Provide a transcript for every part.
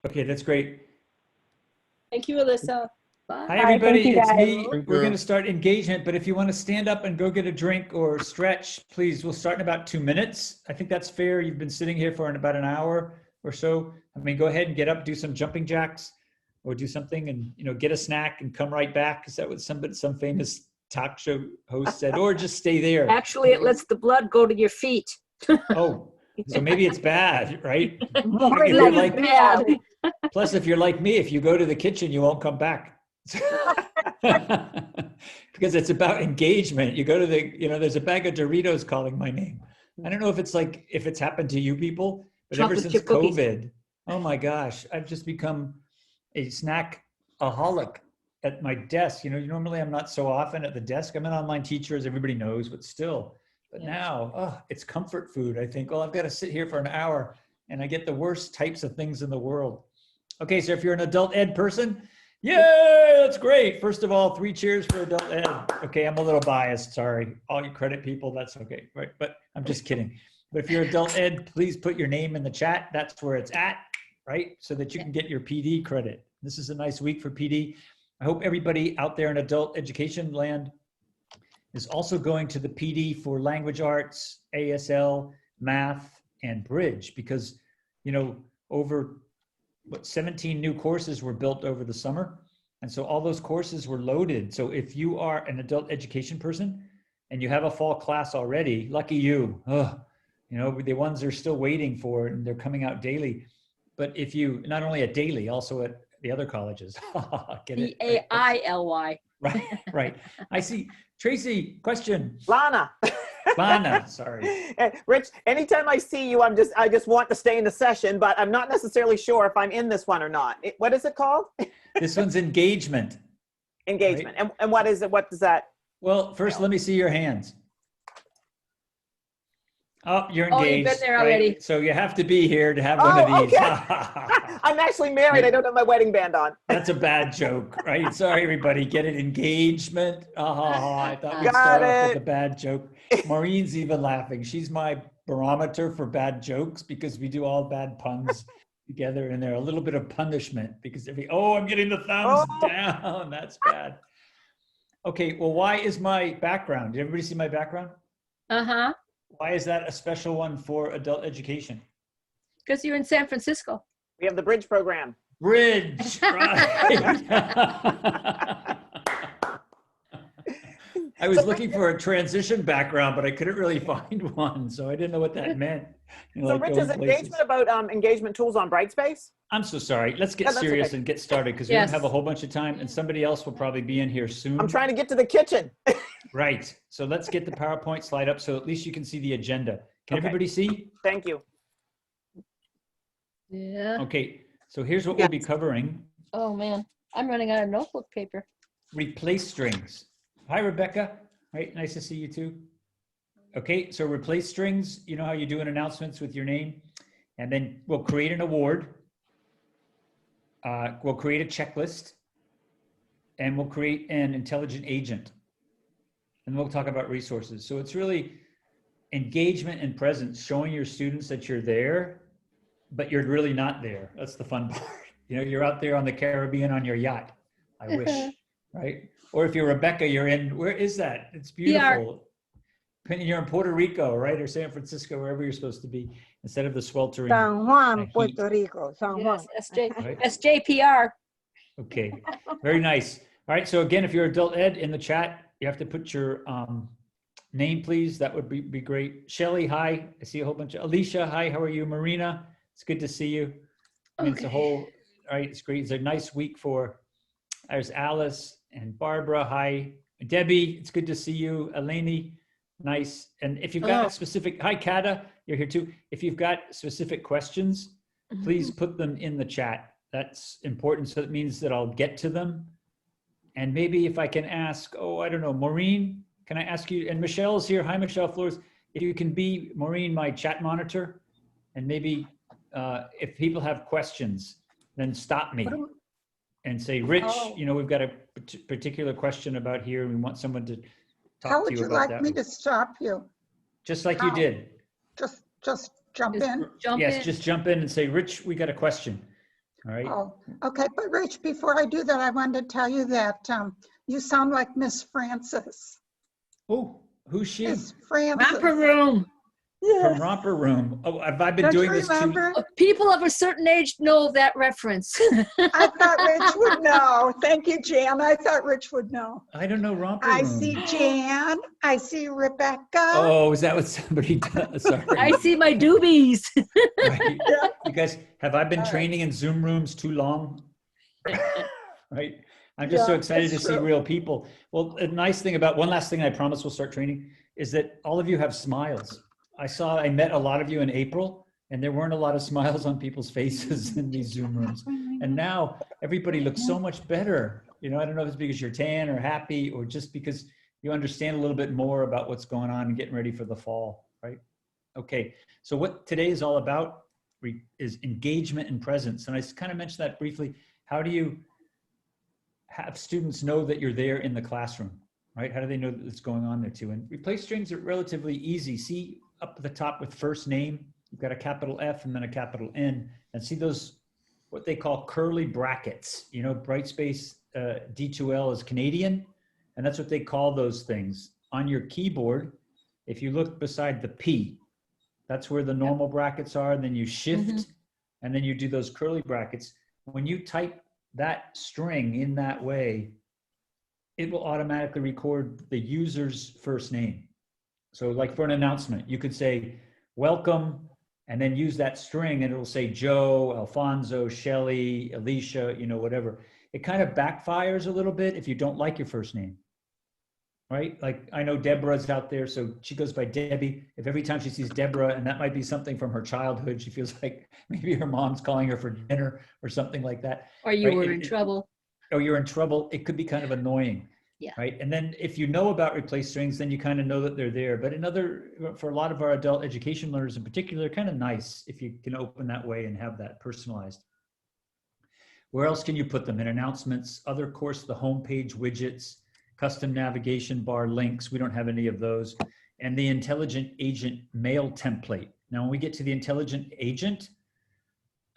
Okay, that's great. Thank you, Alyssa. Bye. Hi, everybody. thank you, It's guys. me. Thank We're you. going to start engagement, but if you want to stand up and go get a drink or stretch, please, we'll start in about 2 minutes. I think that's fair. You've been sitting here for about an hour or so. I mean, go ahead and get up, do some jumping jacks or do something and, get a snack and come right back. Is that what some famous talk show host said? Or just stay there. Actually, it lets the blood go to your feet. Oh, so maybe it's bad, right? More If you're like- bad. Plus, if you're like me, if you go to the kitchen, you won't come back. Because it's about engagement. You go to there's a bag of Doritos calling my name. I don't know if it's happened to you people, but ever Chocolate since chip cookies. COVID, oh my gosh, I've just become a snack-aholic at my desk. Normally I'm not so often at the desk. I'm an online teacher, as everybody knows, but still. But now, it's comfort food. I think, I've got to sit here for an hour and I get the worst types of things in the world. Okay, so if you're an adult ed person, yay, that's great. First of all, 3 cheers for adult ed. Okay, I'm a little biased, sorry. All you credit people, that's okay, right? But I'm just kidding. But if you're adult ed, please put your name in the chat. That's where it's at, right? So that you can get your PD credit. This is a nice week for PD. I hope everybody out there in adult education land is also going to the PD for language arts, ASL, math, and bridge, because, over 17 new courses were built over the summer. And so all those courses were loaded. So if you are an adult education person and you have a fall class already, lucky you. The ones they're still waiting for and they're coming out daily. But if you, not only at daily, also at the other colleges. Get it? Daily. Right. I see. Tracy, question. Lana. Lana, sorry. Rich, anytime I see you, I just want to stay in the session, but I'm not necessarily sure if I'm in this one or not. What is it called? This one's engagement. Engagement. Right. And what is it? What does that? Well, first, let me see your hands. Oh, you're engaged. Oh, you've been there already. Right? So you have to be here to have one of these. Okay. I'm actually married. I don't have my wedding band on. That's a bad joke, right? Sorry, everybody. Get it? Engagement. I thought we'd Got start off it. with a bad joke. Maureen's even laughing. She's my barometer for bad jokes because we do all bad puns together, and they're a little bit of punishment because I'm getting the thumbs down. That's bad. Okay, well, why is my background? Did everybody see my background? Uh-huh. Why is that a special one for adult education? Because you're in San Francisco. We have the bridge program. Bridge, right? I was looking for a transition background, but I couldn't really find one, so I didn't know what that meant. So Rich, is engagement about engagement tools on Brightspace? I'm so sorry. Let's get serious and get started because we don't have a whole bunch of time and somebody else will probably be in here soon. I'm trying to get to the kitchen. Right. So let's get the PowerPoint slide up so at least you can see the agenda. Can everybody see? Thank you. Yeah. Okay. So here's what we'll be covering. Oh, man. I'm running out of notebook paper. Replace strings. Hi, Rebecca. Right. Nice to see you too. Okay. So replace strings. You know how you do an announcements with your name, and then we'll create an award. We'll create a checklist, and we'll create an intelligent agent. And we'll talk about resources. So it's really engagement and presence, showing your students that you're there, but you're really not there. That's the fun part. You're out there on the Caribbean on your yacht. I wish, right? Or if you're Rebecca, you're in, where is that? It's beautiful. You're in Puerto Rico, right? Or San Francisco, wherever you're supposed to be, instead of the sweltering. San Juan, Puerto Rico. San Juan. Yes, Right? SJPR. Okay, very nice. All right, so again, if you're adult ed in the chat, you have to put your name, please. That would be great. Shelly, hi. I see a whole bunch of, Alicia, hi, how are you? Marina, it's good to see you. I mean, it's a whole, all right, it's great. It's a nice week there's Alice and Barbara, hi. Debbie, it's good to see you. Eleni, nice. And if you've got specific, hi, Kata, you're here too. If you've got specific questions, please put them in the chat. That's important. So it means that I'll get to them. And maybe if I can ask, I don't know, Maureen, can I ask you, and Michelle's here. Hi, Michelle Flores. If you can be, Maureen, my chat monitor, and maybe if people have questions, then stop me and say, Rich, we've got a particular question about here. And we want someone to talk to you about that. How would you like me to stop you? Just like you did. Just jump in? Yes, just jump in and say, Rich, we got a question. All right. Oh, okay, but Rich, before I do that, I wanted to tell you that you sound like Miss Francis. Oh, who's she? Miss Francis. Romper room. From Yes. Romper Room. Oh, have I been Don't you doing this too? remember? People of a certain age know that reference. I thought Rich would know. Thank you, Jan. I thought Rich would know. I don't know Romper I Room. see Jan. I see Rebecca. Oh, is that what somebody does? Sorry. I see my doobies. Right. Yeah. You guys, have I been All right. training in Zoom rooms too long? Right. I'm just so Yeah, excited to that's see true. real people. Well, a nice thing about, one last thing I promise we'll start training, is that all of you have smiles. I met a lot of you in April, and there weren't a lot of smiles on people's faces in these Zoom rooms. And now everybody looks so much better. You know, I don't know if it's because you're tan or happy, or just because you understand a little bit more about what's going on and getting ready for the fall, right? Okay, so what today is all about is engagement and presence. And I kind of mentioned that briefly. How do you have students know that you're there in the classroom, right? How do they know that it's going on there too? And replace strings are relatively easy. See up at the top with first name, you've got a capital F and then a capital N, and see those, what they call curly brackets. You know, Brightspace D2L is Canadian, and that's what they call those things. On your keyboard, if you look beside the P, that's where the normal brackets are, and then you shift, and then you do those curly brackets. When you type that string in that way, it will automatically record the user's first name. So like for an announcement, you could say, welcome, and then use that string and it'll say Joe, Alfonso, Shelly, Alicia, you know, whatever. It kind of backfires a little bit if you don't like your first name, right? Like I know Deborah's out there, so she goes by Debbie. If every time she sees Deborah, and that might be something from her childhood, she feels like maybe her mom's calling her for dinner or something like that. Or you Right, were in trouble. Or you're in trouble, it could be kind of annoying. Yeah. Right. And then if you know about replace strings, then you kind of know that they're there. But for a lot of our adult education learners in particular, kind of nice if you can open that way and have that personalized. Where else can you put them? In announcements, other course, the homepage widgets, custom navigation bar links. We don't have any of those. And the intelligent agent mail template. Now, when we get to the intelligent agent,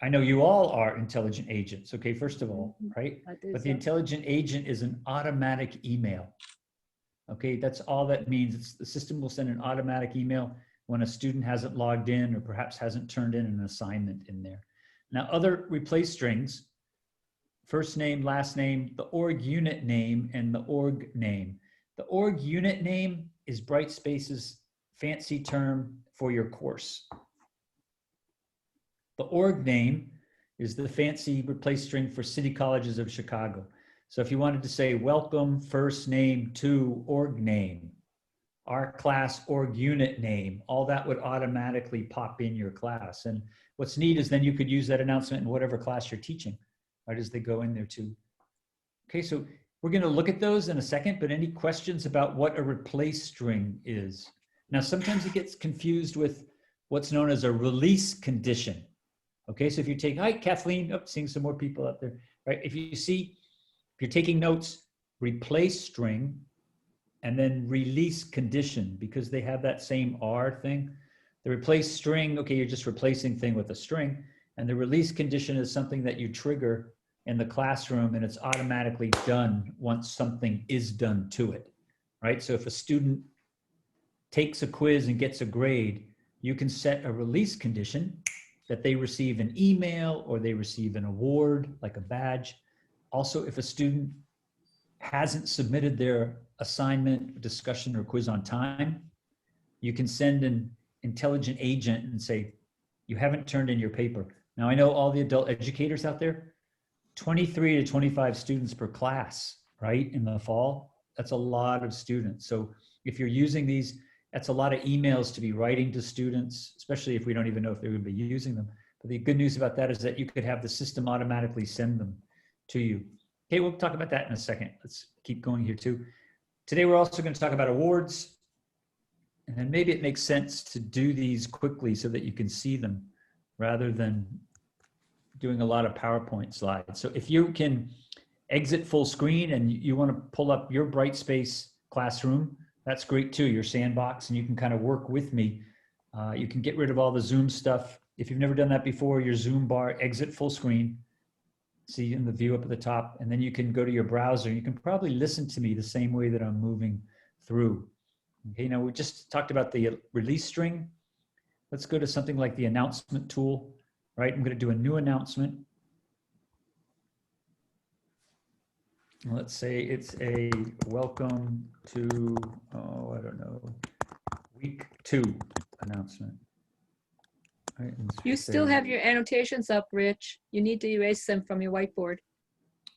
I know you all are intelligent agents, okay, first of all, right? But the intelligent agent is an automatic email. Okay, that's all that means. The system will send an automatic email when a student hasn't logged in or perhaps hasn't turned in an assignment in there. Now, other replace strings, first name, last name, the org unit name, and the org name. The org unit name is Brightspace's fancy term for your course. The org name is the fancy replace string for City Colleges of Chicago. So if you wanted to say, welcome first name to org name, our class org unit name, all that would automatically pop in your class. And what's neat is then you could use that announcement in whatever class you're teaching, right, as they go in there too. Okay, so we're going to look at those in a second, but any questions about what a replace string is? Now, sometimes it gets confused with what's known as a release condition. Okay, so if you take, hi, Kathleen, oh, seeing some more people up there, right? If you're taking notes, replace string and then release condition, because they have that same R thing. The replace string, okay, you're just replacing thing with a string. And the release condition is something that you trigger in the classroom and it's automatically done once something is done to it, right? So if a student takes a quiz and gets a grade, you can set a release condition that they receive an email or they receive an award, like a badge. Also, if a student hasn't submitted their assignment, discussion, or quiz on time, you can send an intelligent agent and say, you haven't turned in your paper. Now, I know all the adult educators out there, 23 to 25 students per class, right, in the fall. That's a lot of students. So if you're using these, that's a lot of emails to be writing to students, especially if we don't even know if they're going to be using them. But the good news about that is that you could have the system automatically send them to you. Okay, we'll talk about that in a second. Let's keep going here too. Today, we're also going to talk about awards. And then maybe it makes sense to do these quickly so that you can see them rather than doing a lot of PowerPoint slides. So if you can exit full screen and you want to pull up your Brightspace classroom, that's great too, your sandbox, and you can kind of work with me. You can get rid of all the Zoom stuff. If you've never done that before, your Zoom bar, exit full screen, See in the view up at the top, and then you can go to your browser. You can probably listen to me the same way that I'm moving through. Okay, now we just talked about the release string. Let's go to something like the announcement tool, right? I'm going to do a new announcement. Let's say it's a welcome to, oh, I don't know, week 2 announcement. Right, and You say- still have your annotations up, Rich. You need to erase them from your whiteboard.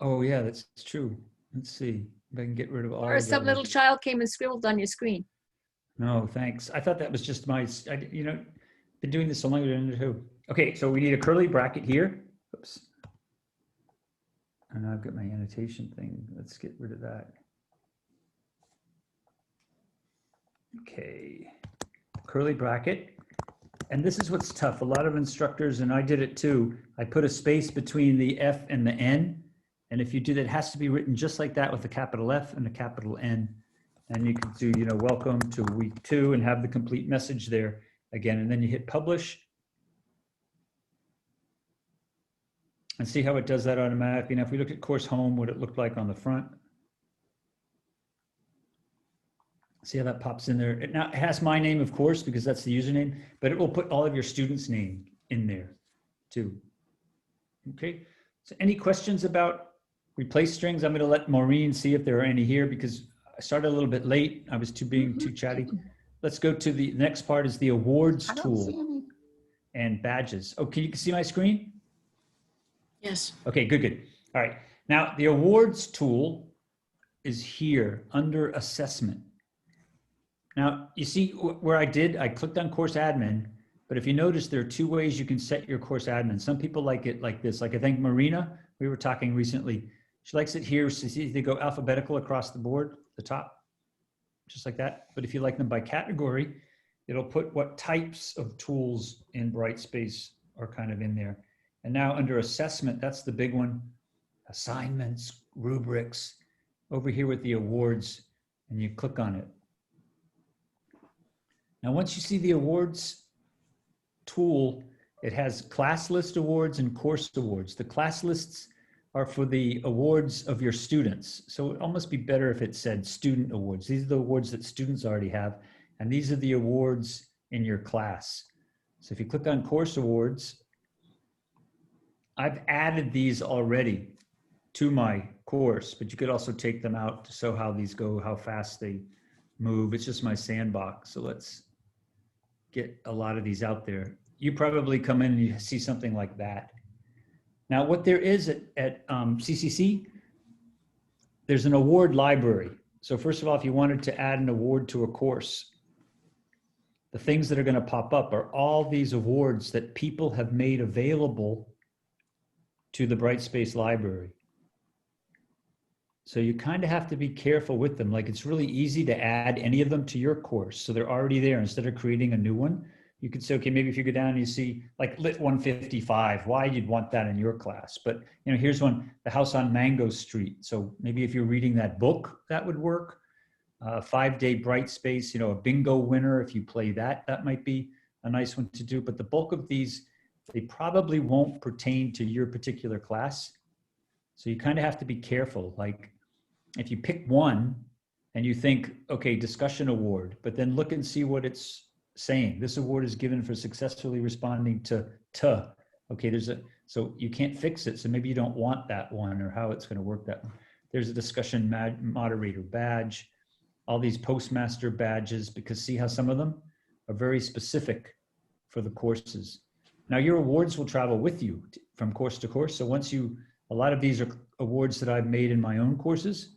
Oh yeah, that's true. Let's see if I can get rid of all Or of some those. little child came and scribbled on your screen. No, thanks. I thought that was just my, been doing this so long, I didn't know. Okay, so we need a curly bracket here. Oops. And I've got my annotation thing. Let's get rid of that. Okay, curly bracket. And this is what's tough. A lot of instructors, and I did it too, I put a space between the F and the N. And if you do that, it has to be written just like that with a capital F and a capital N. And you can do, welcome to week 2 and have the complete message there again. And then you hit publish. And see how it does that automatically. Now, if we look at course home, what it looked like on the front. See how that pops in there? Now, it has my name, of course, because that's the username, but it will put all of your students' name in there too. Okay, so any questions about replace strings? I'm gonna let Maureen see if there are any here because I started a little bit late. I was being too chatty. Let's go to the next part is the awards I don't see tool any. and badges. Oh, can you see my screen? Yes. Okay, good. All right. Now the awards tool is here under assessment. Now you see where I clicked on course admin, but if you notice, there are 2 ways you can set your course admin. Some people like it like this. Like I think Marina, we were talking recently, she likes it here. So see, they go alphabetical across the board, the top, just like that. But if you like them by category, it'll put what types of tools in Brightspace are kind of in there. And now under assessment, that's the big one. Assignments, rubrics, over here with the awards, and you click on it. Now, once you see the awards tool, it has class list awards and course awards. The class lists are for the awards of your students. So it almost be better if it said student awards. These are the awards that students already have, and these are the awards in your class. So if you click on course awards, I've added these already to my course, but you could also take them out to show how these go, how fast they move. It's just my sandbox. So let's get a lot of these out there. You probably come in and you see something like that. Now, what there is at CCC, there's an award library. So first of all, if you wanted to add an award to a course, the things that are going to pop up are all these awards that people have made available to the Brightspace library. So you kind of have to be careful with them. Like it's really easy to add any of them to your course. So they're already there. Instead of creating a new one, you could say, okay, maybe if you go down and you see like Lit 155, why you'd want that in your class. But here's one, The House on Mango Street. So maybe if you're reading that book, that would work. 5-day Brightspace, a bingo winner. If you play that, that might be a nice one to do. But the bulk of these, they probably won't pertain to your particular class. So you kind of have to be careful. Like if you pick one and you think, okay, discussion award, but then look and see what it's saying. This award is given for successfully responding to. Okay, so you can't fix it. So maybe you don't want that one or how it's going to work that one. There's a discussion moderator badge, all these postmaster badges, because see how some of them are very specific for the courses. Now your awards will travel with you from course to course. So a lot of these are awards that I've made in my own courses.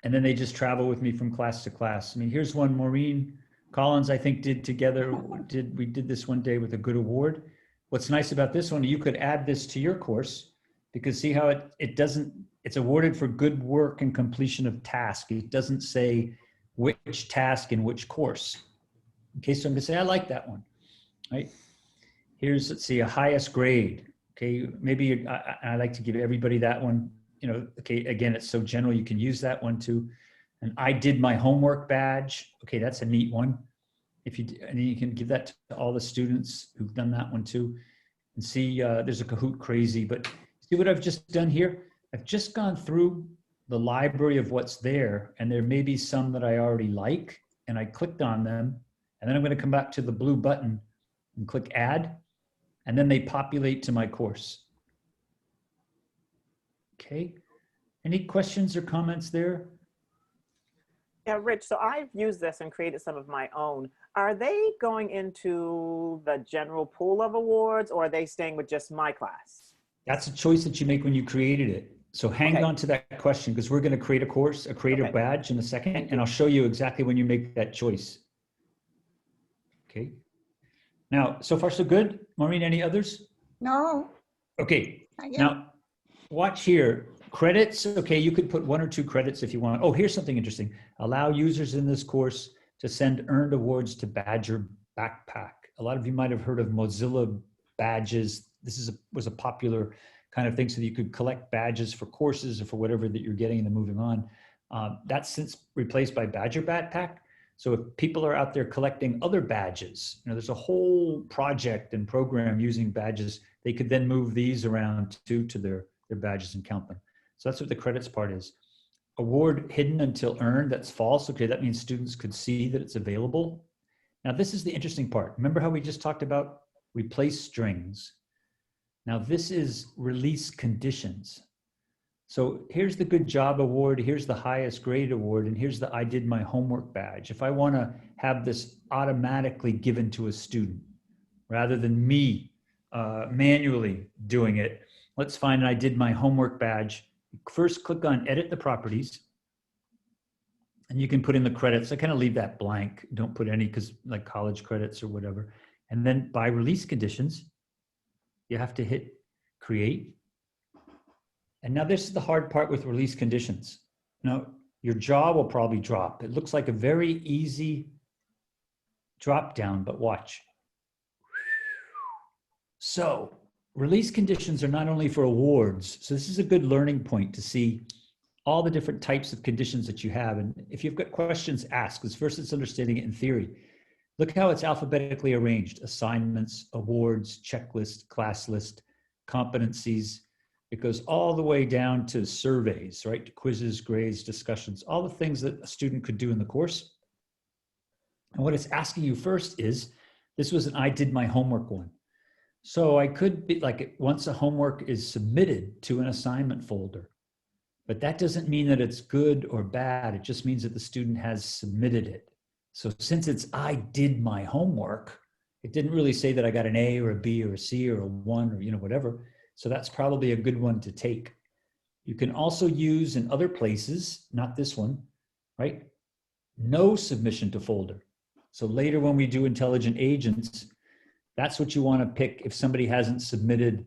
And then they just travel with me from class to class. I mean, here's one Maureen Collins, I think we did this one day with a good award. What's nice about this one, you could add this to your course because see how it's awarded for good work and completion of task. It doesn't say which task in which course. Okay, so I'm gonna say, I like that one, right? Here's, let's see, a highest grade. Okay, maybe I like to give everybody that one. Okay, again, it's so general, you can use that one too. And I did my homework badge. Okay, that's a neat one. And then you can give that to all the students who've done that one too. and see, there's a Kahoot crazy, but see what I've just done here? I've just gone through the library of what's there, and there may be some that I already like, and I clicked on them, and then I'm going to come back to the blue button and click add, and then they populate to my course. Okay. Any questions or comments there? Yeah, Rich, so I've used this and created some of my own. Are they going into the general pool of awards, or are they staying with just my class? That's a choice that you make when you created it. So hang Okay. on to that question, because we're going to create a course, a creator Okay. badge in a second, Thank and I'll show you exactly when you make that choice. Okay. Now, so far so good. Maureen, any others? No, Okay. not yet. Now, watch here. Credits, okay, you could put 1 or 2 credits if you want. Oh, here's something interesting. Allow users in this course to send earned awards to Badger Backpack. A lot of you might have heard of Mozilla badges. This was a popular kind of thing so that you could collect badges for courses or for whatever that you're getting and then moving on. That's since replaced by Badger Backpack. So if people are out there collecting other badges, there's a whole project and program using badges. They could then move these around to their badges and count them. So that's what the credits part is. Award hidden until earned, that's false. Okay, that means students could see that it's available. Now this is the interesting part. Remember how we just talked about replace strings? Now this is release conditions. So here's the good job award, here's the highest grade award, and here's the I did my homework badge. If I want to have this automatically given to a student rather than me manually doing it, let's find I did my homework badge. First, click on edit the properties, and you can put in the credits. I kind of leave that blank. Don't put any, because like college credits or whatever. And then by release conditions, you have to hit create. And now this is the hard part with release conditions. Now your jaw will probably drop. It looks like a very easy drop down, but watch. So release conditions are not only for awards. So this is a good learning point to see all the different types of conditions that you have. And if you've got questions, ask, because first it's understanding it in theory. Look how it's alphabetically arranged: assignments, awards, checklist, class list, competencies. It goes all the way down to surveys, right? Quizzes, grades, discussions, all the things that a student could do in the course. And what it's asking you first is, this was an I did my homework one. So I could be like, once a homework is submitted to an assignment folder, but that doesn't mean that it's good or bad. It just means that the student has submitted it. So since it's I did my homework, it didn't really say that I got an A or a B or a C or a 1 or whatever. So that's probably a good one to take. You can also use in other places, not this one, right? No submission to folder. So later when we do intelligent agents, that's what you want to pick if somebody hasn't submitted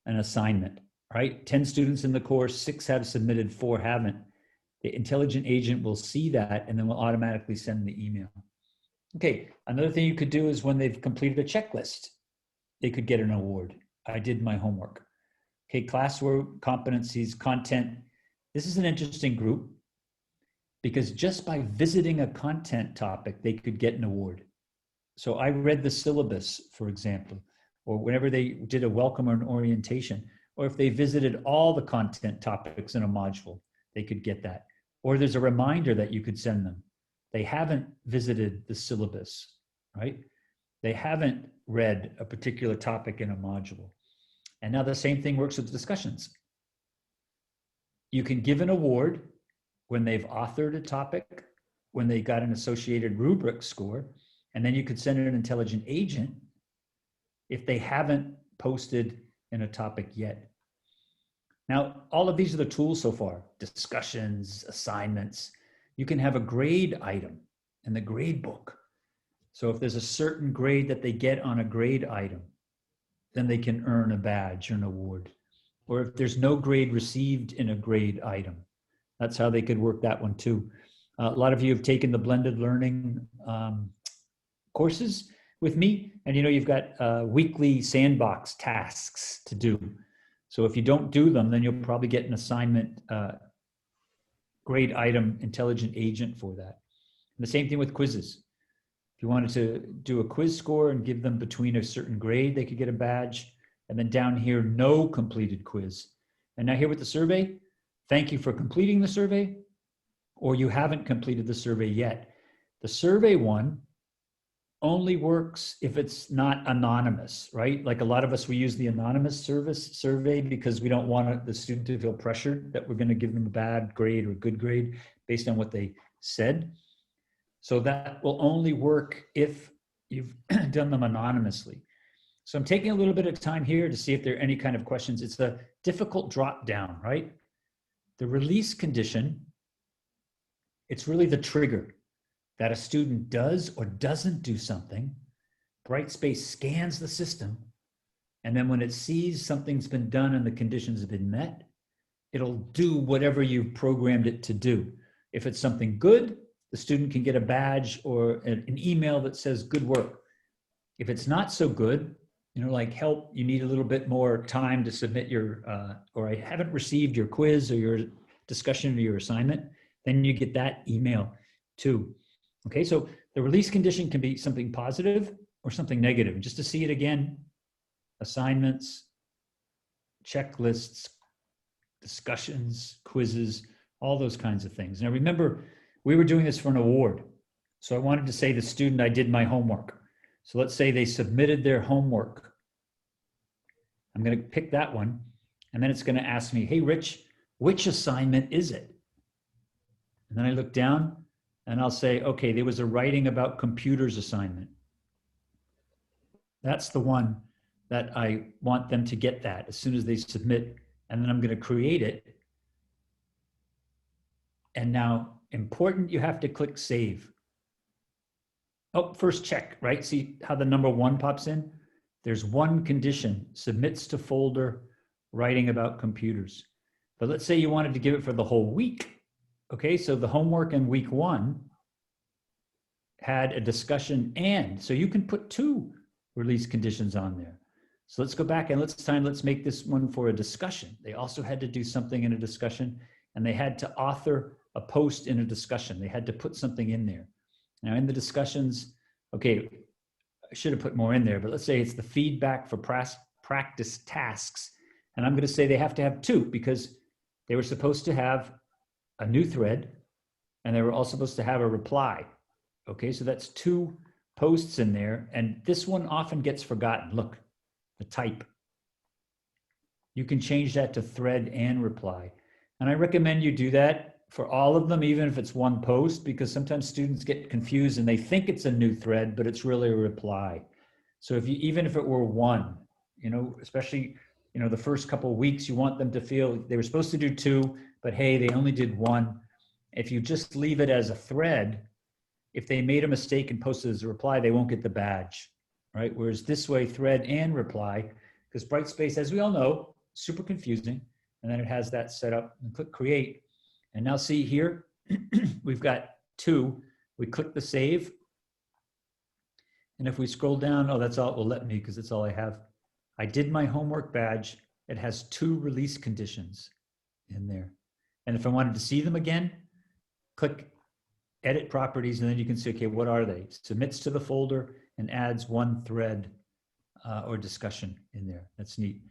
an assignment, right? 10 students in the course, 6 have submitted, 4 haven't. The intelligent agent will see that and then will automatically send the email. Okay, another thing you could do is when they've completed a checklist, they could get an award. I did my homework. Okay, classwork, competencies, content. This is an interesting group because just by visiting a content topic, they could get an award. So I read the syllabus, for example, or whenever they did a welcome or an orientation, or if they visited all the content topics in a module, they could get that. Or there's a reminder that you could send them. They haven't visited the syllabus, right? They haven't read a particular topic in a module. And now the same thing works with discussions. You can give an award when they've authored a topic, when they got an associated rubric score, and then you could send an intelligent agent if they haven't posted in a topic yet. Now, all of these are the tools so far: discussions, assignments. You can have a grade item in the grade book. So if there's a certain grade that they get on a grade item, then they can earn a badge or an award. Or if there's no grade received in a grade item, that's how they could work that one too. A lot of you have taken the blended learning courses with me, and you've got weekly sandbox tasks to do. So if you don't do them, then you'll probably get an assignment grade item intelligent agent for that. And the same thing with quizzes. If you wanted to do a quiz score and give them between a certain grade, they could get a badge. And then down here, no completed quiz. And now here with the survey, thank you for completing the survey, or you haven't completed the survey yet. The survey one only works if it's not anonymous, right? Like a lot of us, we use the anonymous survey because we don't want the student to feel pressured that we're going to give them a bad grade or good grade based on what they said. So that will only work if you've done them anonymously. So I'm taking a little bit of time here to see if there are any kind of questions. It's a difficult drop down, right? The release condition, it's really the trigger that a student does or doesn't do something. Brightspace scans the system, and then when it sees something's been done and the conditions have been met, it'll do whatever you've programmed it to do. If it's something good, the student can get a badge or an email that says good work. If it's not so good, you know, like help, you need a little bit more time to submit your, or I haven't received your quiz or your discussion or your assignment, then you get that email too. Okay, so the release condition can be something positive or something negative. And just to see it again, assignments, checklists, discussions, quizzes, all those kinds of things. Now remember, we were doing this for an award. So I wanted to say to the student, I did my homework. So let's say they submitted their homework. I'm going to pick that one. And then it's going to ask me, hey, Rich, which assignment is it? And then I look down and I'll say, okay, there was a writing about computers assignment. That's the one that I want them to get that as soon as they submit. And then I'm going to create it. And now, important, you have to click save. Oh, first check, right? See how the number 1 pops in? There's one condition, submits to folder, writing about computers. But let's say you wanted to give it for the whole week. Okay, so the homework in week 1 had a discussion and, so you can put 2 release conditions on there. So let's go back and let's make this one for a discussion. They also had to do something in a discussion, and they had to author a post in a discussion. They had to put something in there. Now in the discussions, okay, I should have put more in there, but let's say it's the feedback for practice tasks. And I'm going to say they have to have 2 because they were supposed to have a new thread and they were also supposed to have a reply. Okay, so that's 2 posts in there. And this one often gets forgotten. Look, the type. You can change that to thread and reply. And I recommend you do that for all of them, even if it's 1 post, because sometimes students get confused and they think it's a new thread, but it's really a reply. So if you, even if it were 1, you know, especially, you know, the first couple of weeks, you want them to feel they were supposed to do 2, but hey, they only did 1. If you just leave it as a thread, if they made a mistake and posted as a reply, they won't get the badge, right? Whereas this way, thread and reply, because Brightspace, as we all know, super confusing. And then it has that set up, and click create. And now see here, we've got 2. We click the save. And if we scroll down, oh, that's all it will let me because that's all I have. I did my homework badge. It has 2 release conditions in there. And if I wanted to see them again, click edit properties, and then you can see, okay, what are they? Submits to the folder and adds 1 thread or discussion in there. That's neat.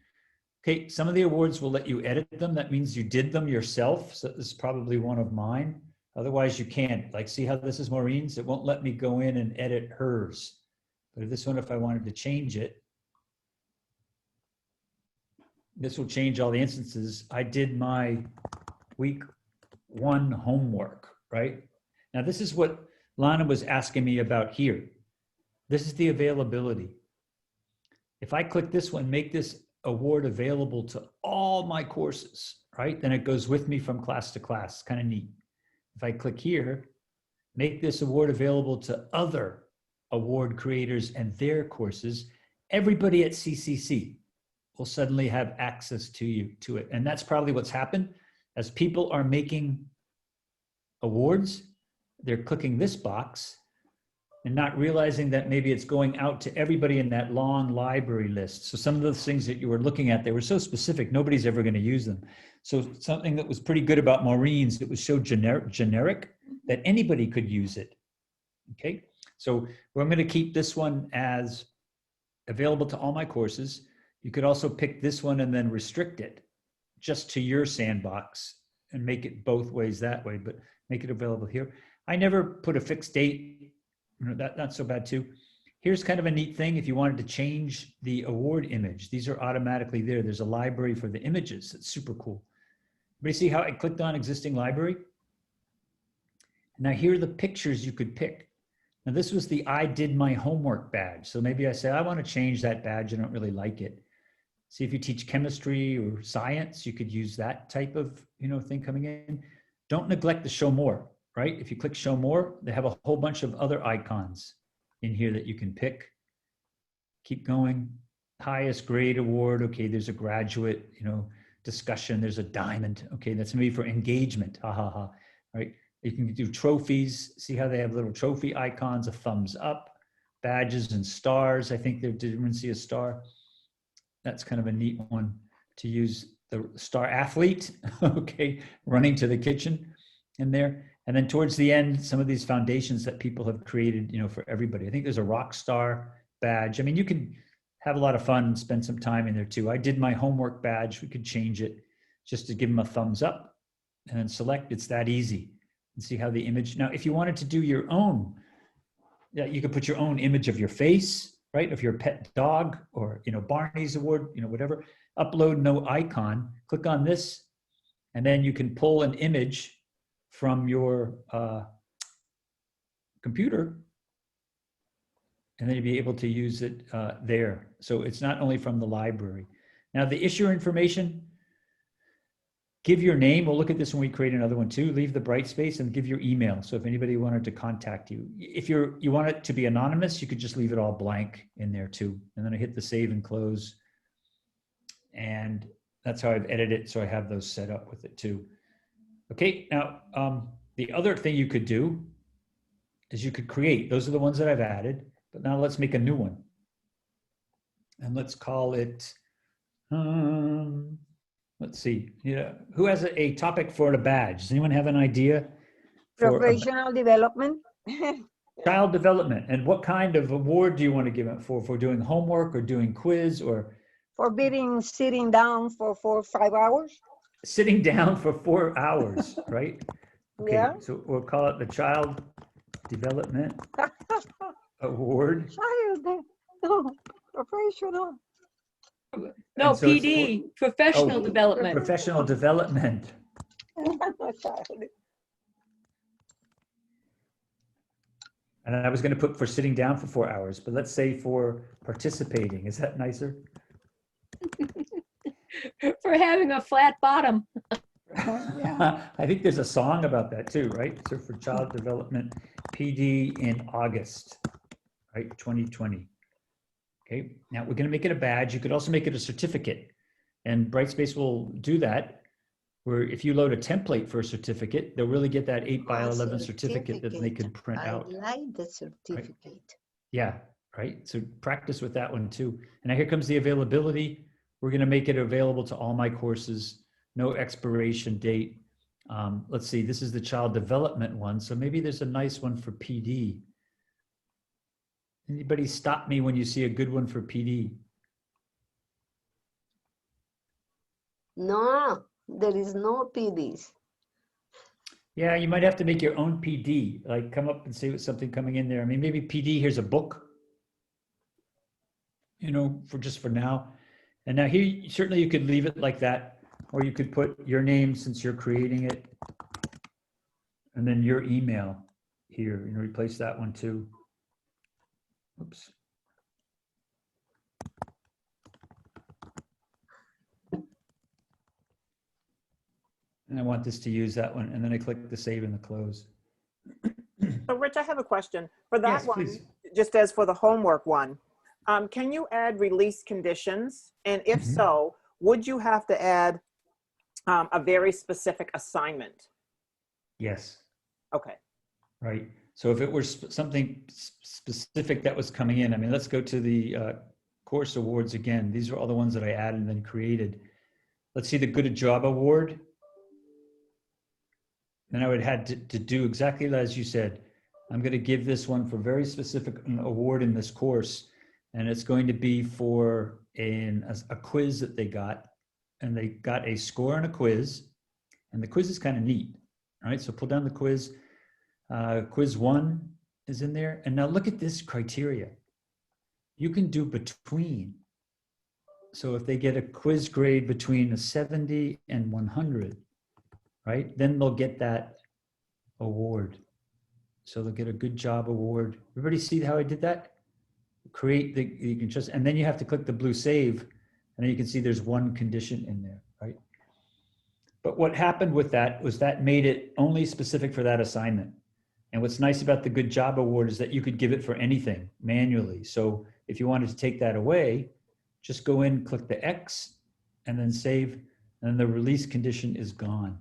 Okay, some of the awards will let you edit them. That means you did them yourself. So this is probably one of mine. Otherwise you can't. Like, see how this is Maureen's? It won't let me go in and edit hers. But this one, if I wanted to change it, this will change all the instances. I did my week 1 homework, right? Now this is what Lana was asking me about here. This is the availability. If I click this one, make this award available to all my courses, right? Then it goes with me from class to class, kind of neat. If I click here, make this award available to other award creators and their courses, everybody at CCC will suddenly have access to it. And that's probably what's happened. As people are making awards, they're clicking this box and not realizing that maybe it's going out to everybody in that long library list. So some of those things that you were looking at, they were so specific, nobody's ever going to use them. So something that was pretty good about Maureen's, it was so generic that anybody could use it. Okay, so I'm going to keep this one as available to all my courses. You could also pick this one and then restrict it just to your sandbox and make it both ways that way, but make it available here. I never put a fixed date, that's not so bad too. Here's kind of a neat thing. If you wanted to change the award image, these are automatically there. There's a library for the images. It's super cool. Everybody see how I clicked on existing library? Now here are the pictures you could pick. Now this was the I did my homework badge. So maybe I say, I want to change that badge. I don't really like it. See, if you teach chemistry or science, you could use that type of thing coming in. Don't neglect the show more, right? If you click show more, they have a whole bunch of other icons in here that you can pick. Keep going. Highest grade award. Okay, there's a graduate, discussion. There's a diamond. Okay, that's maybe for engagement. Ha ha ha. Right? You can do trophies. See how they have little trophy icons, a thumbs up, badges and stars. I think did everyone see a star? That's kind of a neat one to use. The star athlete, okay, running to the kitchen in there. And then towards the end, some of these foundations that people have created, for everybody. I think there's a rock star badge. I mean, you can have a lot of fun and spend some time in there too. I did my homework badge. We could change it just to give them a thumbs up and then select. It's that easy. And see how the image. Now, if you wanted to do your own, you could put your own image of your face, right? Of your pet dog or, Barney's award, whatever. Upload no icon, click on this, and then you can pull an image from your computer, and then you'll be able to use it there. So it's not only from the library. Now the issuer information, give your name. We'll look at this when we create another one too. Leave the Brightspace and give your email. So if anybody wanted to contact you, if you want it to be anonymous, you could just leave it all blank in there too. And then I hit the save and close. And that's how I've edited it. So I have those set up with it too. Okay, now the other thing you could do is you could create, those are the ones that I've added, but now let's make a new one. And let's call it, let's see, who has a topic for a badge? Does anyone have an idea? Professional development. Child development. And what kind of award do you want to give it for doing homework or doing quiz or? Forbidding sitting down for 4 or 5 hours. Sitting down for 4 hours, right? Okay, Yeah. so we'll call it the Child Development Award. Child, no, professional. No, And so it's PD, professional development. Professional development. Child. And I was going to put for sitting down for 4 hours, but let's say for participating. Is that nicer? For having a flat bottom. I think there's a song about that too, right? So for child development, PD in August, right? 2020. Okay, now we're going to make it a badge. You could also make it a certificate, and Brightspace will do that. Where if you load a template for a certificate, they'll really get that 8x11 certificate that they could print out. I like the certificate. Right? Yeah, right. So practice with that one too. And now here comes the availability. We're going to make it available to all my courses. No expiration date. Let's see, this is the child development one. So maybe there's a nice one for PD. Anybody stop me when you see a good one for PD? No, there is no PDs. Yeah, you might have to make your own PD, like come up and say with something coming in there. I mean, maybe PD, here's a book, for just for now. And now here, certainly you could leave it like that, or you could put your name since you're creating it, and then your email here, replace that one too. Oops. And I want this to use that one, and then I click the save and the close. So Rich, I have a question. For that Yes, one, please. just as for the homework one, can you add release conditions? And if so, would you have to add a very specific assignment? Yes. Okay. Right. So if it were something specific that was coming in, I mean, let's go to the course awards again. These are all the ones that I added and then created. Let's see the Good Job Award. Then I would have to do exactly as you said. I'm going to give this one for very specific award in this course. And it's going to be for a quiz that they got. And they got a score on a quiz. And the quiz is kind of neat. All right, so pull down the quiz. Quiz 1 is in there. And now look at this criteria. You can do between. So if they get a quiz grade between a 70 and 100, right, then they'll get that award. So they'll get a good job award. Everybody see how I did that? You can just, and then you have to click the blue save, and then you can see there's one condition in there, right? But what happened with that was that made it only specific for that assignment. And what's nice about the good job award is that you could give it for anything manually. So if you wanted to take that away, just go in, click the X, and then save, and the release condition is gone.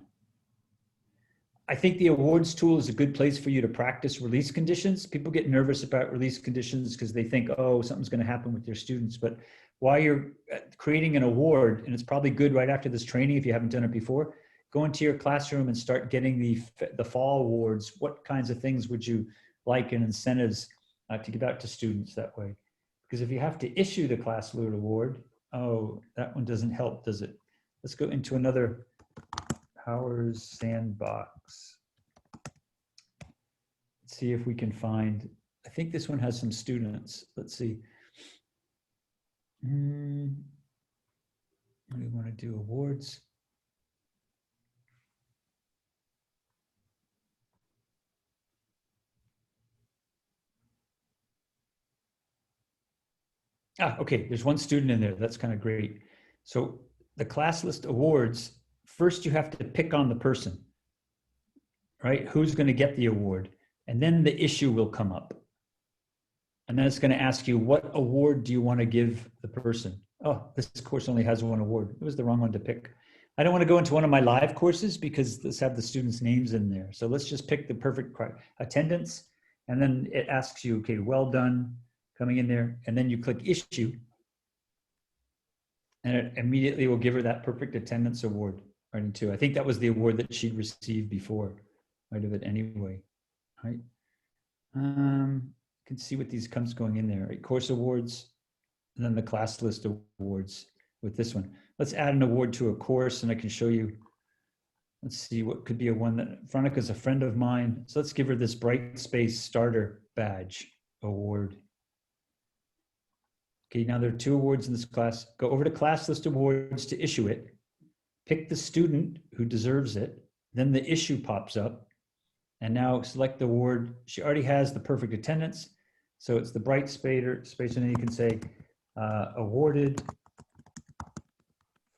I think the awards tool is a good place for you to practice release conditions. People get nervous about release conditions because they think, oh, something's going to happen with their students. But while you're creating an award, and it's probably good right after this training if you haven't done it before, go into your classroom and start getting the fall awards. What kinds of things would you like and incentives to give out to students that way? Because if you have to issue the Classlist Award, oh, that one doesn't help, does it? Let's go into another Powers Sandbox. Let's see if we can find, I think this one has some students. Let's see. We want to do awards. Okay, there's one student in there. That's kind of great. So the Classlist Awards, first you have to pick on the person, right? Who's going to get the award? And then the issue will come up. And then it's going to ask you, what award do you want to give the person? Oh, this course only has one award. It was the wrong one to pick. I don't want to go into one of my live courses because let's have the students' names in there. So let's just pick the perfect attendance. And then it asks you, okay, well done, coming in there. And then you click issue. And it immediately will give her that perfect attendance award right into. I think that was the award that she'd received before. Might have it anyway, right? You can see what these comes going in there, right? Course awards, and then the Classlist Awards with this one. Let's add an award to a course and I can show you. Let's see what could be a one that Veronica's a friend of mine. So let's give her this Brightspace Starter Badge Award. Okay, now there are 2 awards in this class. Go over to Classlist Awards to issue it. Pick the student who deserves it. Then the issue pops up. And now select the award. She already has the perfect attendance. So it's the Brightspace, and then you can say, awarded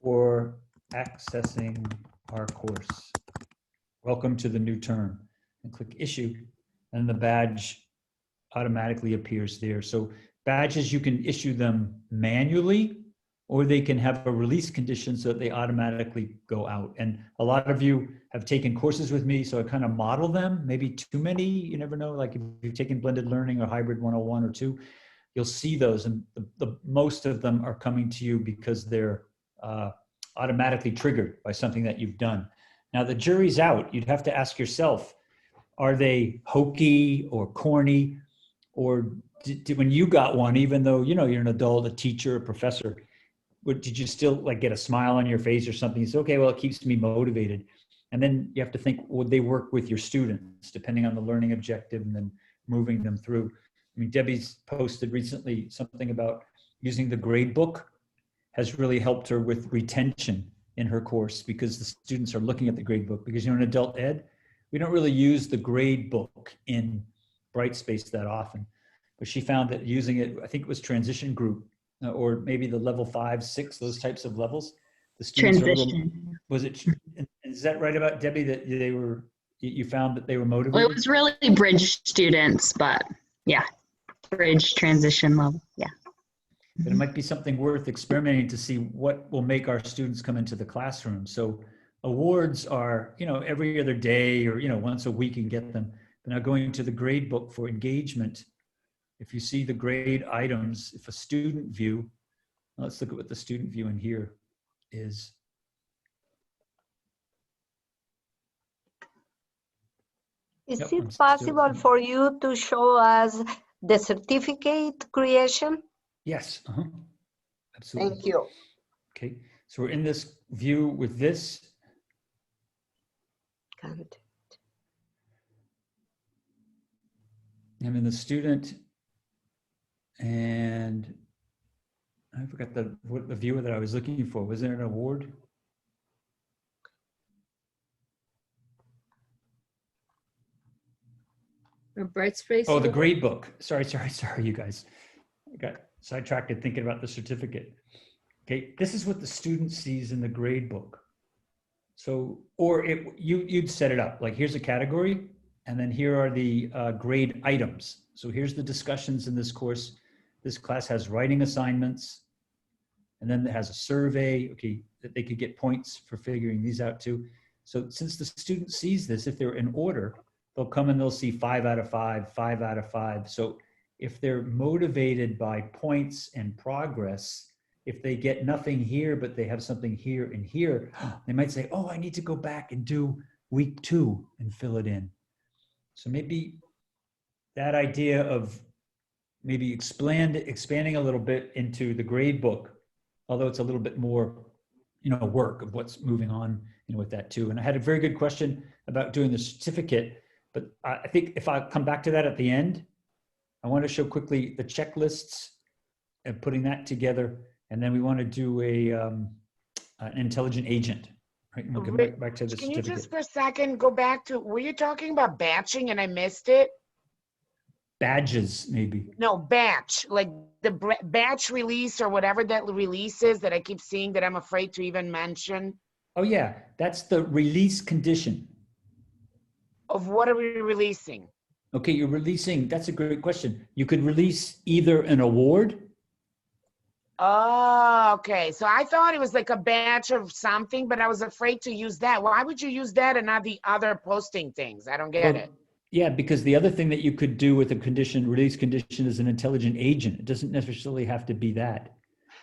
for accessing our course. Welcome to the new term. And click issue, and the badge automatically appears there. So badges, you can issue them manually, or they can have a release condition so that they automatically go out. And a lot of you have taken courses with me, so I kind of model them, maybe too many, you never know, like if you've taken blended learning or hybrid 101 or 2, you'll see those, and the most of them are coming to you because they're automatically triggered by something that you've done. Now the jury's out. You'd have to ask yourself, are they hokey or corny, or when you got one, even though you're an adult, a teacher, a professor, did you still like get a smile on your face or something? You say, okay, well, it keeps me motivated. And then you have to think, would they work with your students, depending on the learning objective, and then moving them through. I mean, Debbie's posted recently something about using the grade book has really helped her with retention in her course, because the students are looking at the grade book. Because in adult ed, we don't really use the grade book in Brightspace that often. But she found that using it, I think it was transition group, or maybe the level 5, 6, those types of levels. The students Transition. was it? Is that right about Debbie, that you found that they were motivated? Well, it was really bridge students, but yeah, bridge transition level. Yeah. But it might be something worth experimenting to see what will make our students come into the classroom. So awards are, every other day or, once a week and get them. But now going to the grade book for engagement, if you see the grade items, if a student view, let's look at what the student view in here is. Is Yep, it possible for you to show us the certificate creation? Yes. Absolutely. Thank you. Okay. So we're in this view with this. Content. I'm in the student, and I forgot what the viewer that I was looking for. Was there an award? Or Brightspace. Oh, the Award. grade book. Sorry, you guys. I got sidetracked thinking about the certificate. Okay, this is what the student sees in the grade book. So, or you'd set it up like here's a category, and then here are the grade items. So here's the discussions in this course. This class has writing assignments, and then it has a survey, okay, that they could get points for figuring these out too. So since the student sees this, if they're in order, they'll come and they'll see 5 out of 5, 5 out of 5. So if they're motivated by points and progress, if they get nothing here, but they have something here and here, they might say, oh, I need to go back and do week 2 and fill it in. So maybe that idea of maybe expanding a little bit into the grade book, although it's a little bit more, work of what's moving on, with that too. And I had a very good question about doing the certificate, but I think if I come back to that at the end, I want to show quickly the checklists and putting that together. And then we want to do an intelligent agent, right? And we'll get back to the Can you certificate. just for a second go back to, were you talking about batching and I missed it? Badges, maybe. No, batch, like the batch release or whatever that release is that I keep seeing that I'm afraid to even mention. Oh yeah, that's the release condition. Of what are we releasing? Okay, you're releasing, that's a great question. You could release either an award. Oh, okay. So I thought it was like a batch of something, but I was afraid to use that. Why would you use that and not the other posting things? I don't get it. Yeah, because the other thing that you could do with a release condition is an intelligent agent. It doesn't necessarily have to be that.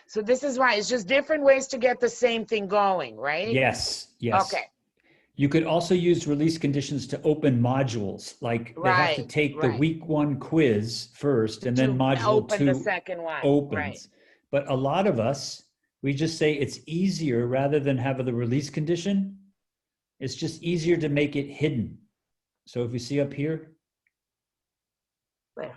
So this is why it's just different ways to get the same thing going, right? Yes. Okay. You could also use release conditions to open modules, like they have to take the week 1 quiz first, and then module 2 the second one opens. Right. But a lot of us, we just say it's easier rather than have the release condition. It's just easier to make it hidden. So if you see up here, where?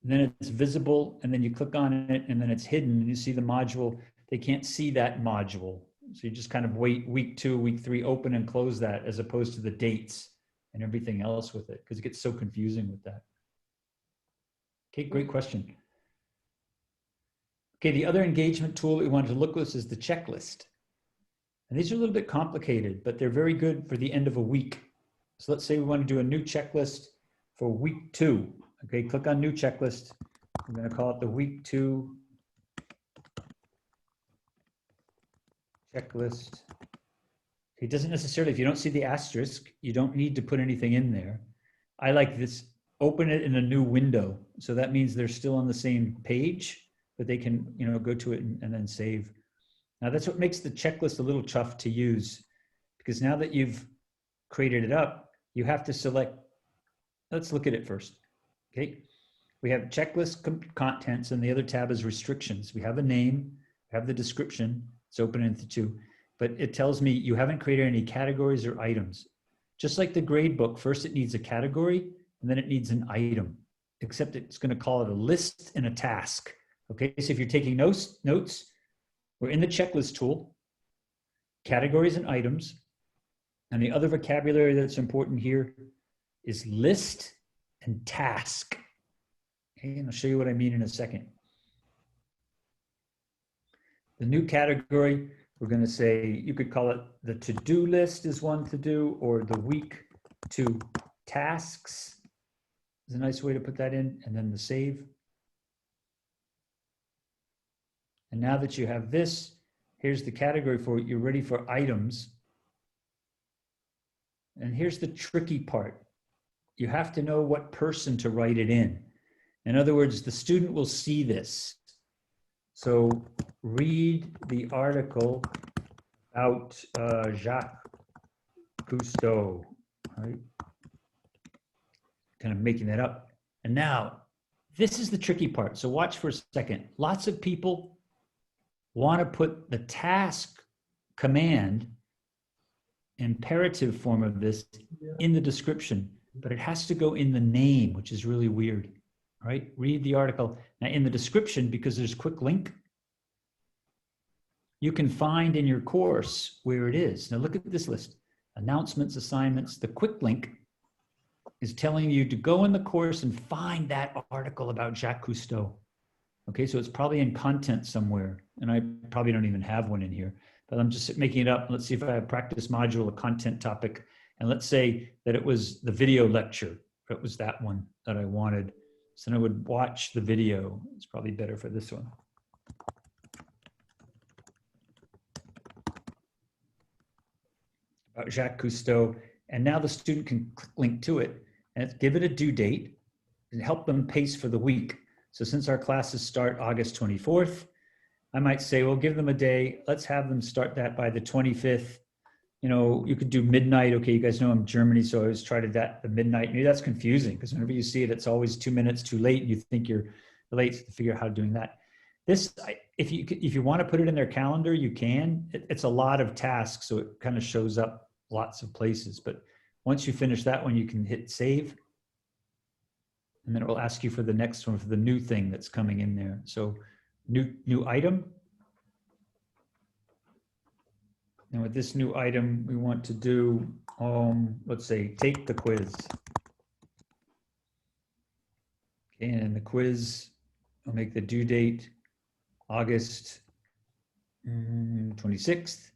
Then it's visible, and then you click on it, and then it's hidden, and you see the module. They can't see that module. So you just kind of wait week 2, week 3, open and close that, as opposed to the dates and everything else with it, because it gets so confusing with that. Okay, great question. Okay, the other engagement tool that we wanted to look at is the checklist. And these are a little bit complicated, but they're very good for the end of a week. So let's say we want to do a new checklist for week 2. Okay, click on new checklist. I'm going to call it the week 2 checklist. It doesn't necessarily, if you don't see the asterisk, you don't need to put anything in there. I like this, open it in a new window. So that means they're still on the same page, but they can, go to it and then save. Now that's what makes the checklist a little tough to use, because now that you've created it up, you have to select, let's look at it first. Okay, we have checklist contents, and the other tab is restrictions. We have a name, we have the description, it's open into 2, but it tells me you haven't created any categories or items. Just like the grade book, first it needs a category, and then it needs an item, except it's going to call it a list and a task. Okay, so if you're taking notes, we're in the checklist tool, categories and items, and the other vocabulary that's important here is list and task. Okay, and I'll show you what I mean in a second. The new category, we're going to say, you could call it the to-do list is one to do, or the week 2 tasks is a nice way to put that in, and then the save. And now that you have this, here's the category for it. You're ready for items. And here's the tricky part. You have to know what person to write it in. In other words, the student will see this. So read the article about Jacques Cousteau, right? Kind of making that up. And now This is the tricky part. So watch for a second. Lots of people want to put the task command imperative form of this in the description, but it has to go in the name, which is really weird, right? Read the article. Now in the description, because there's quick link, you can find in your course where it is. Now look at this list: announcements, assignments. The quick link is telling you to go in the course and find that article about Jacques Cousteau. Okay, so it's probably in content somewhere, and I probably don't even have one in here, but I'm just making it up. Let's see if I have practice module, a content topic, and let's say that it was the video lecture. It was that one that I wanted. So then I would watch the video. It's probably better for this one. About Jacques Cousteau, and now the student can click link to it and give it a due date and help them pace for the week. So since our classes start August 24th, I might say, well, give them a day. Let's have them start that by the 25th. You know, you could do midnight. Okay, you guys know I'm Germany, so I always try to that the midnight. Maybe that's confusing because whenever you see it, it's always 2 minutes too late. You think you're late to figure out how doing that. This, if you want to put it in their calendar, you can. It's a lot of tasks, so it kind of shows up lots of places. But once you finish that one, you can hit save. And then it will ask you for the next one, for the new thing that's coming in there. So new item. And with this new item, we want to do, let's say, take the quiz. Okay, and the quiz, I'll make the due date August 26th.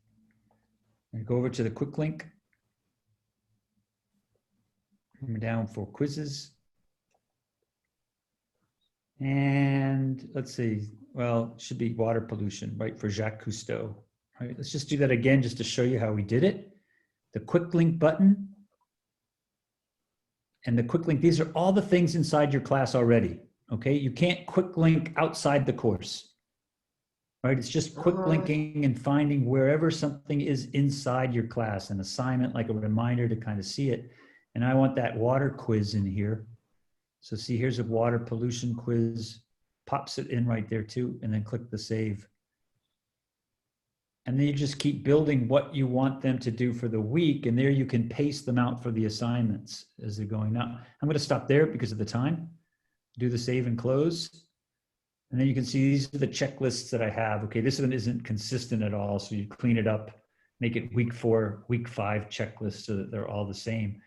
And go over to the quick link. I'm down for quizzes. And let's see, well, it should be water pollution, right, for Jacques Cousteau. All right, let's just do that again just to show you how we did it. The quick link button and the quick link, these are all the things inside your class already, okay? You can't quick link outside the course, right? It's just quick linking and finding wherever something is inside your class, an assignment, like a reminder to kind of see it. And I want that water quiz in here. So see, here's a water pollution quiz, pops it in right there too, and then click the save. And then you just keep building what you want them to do for the week, and there you can pace them out for the assignments as they're going. Now, I'm going to stop there because of the time. Do the save and close. And then you can see these are the checklists that I have. Okay, this one isn't consistent at all, so you clean it up, make it week 4, week 5 checklist so that they're all the same.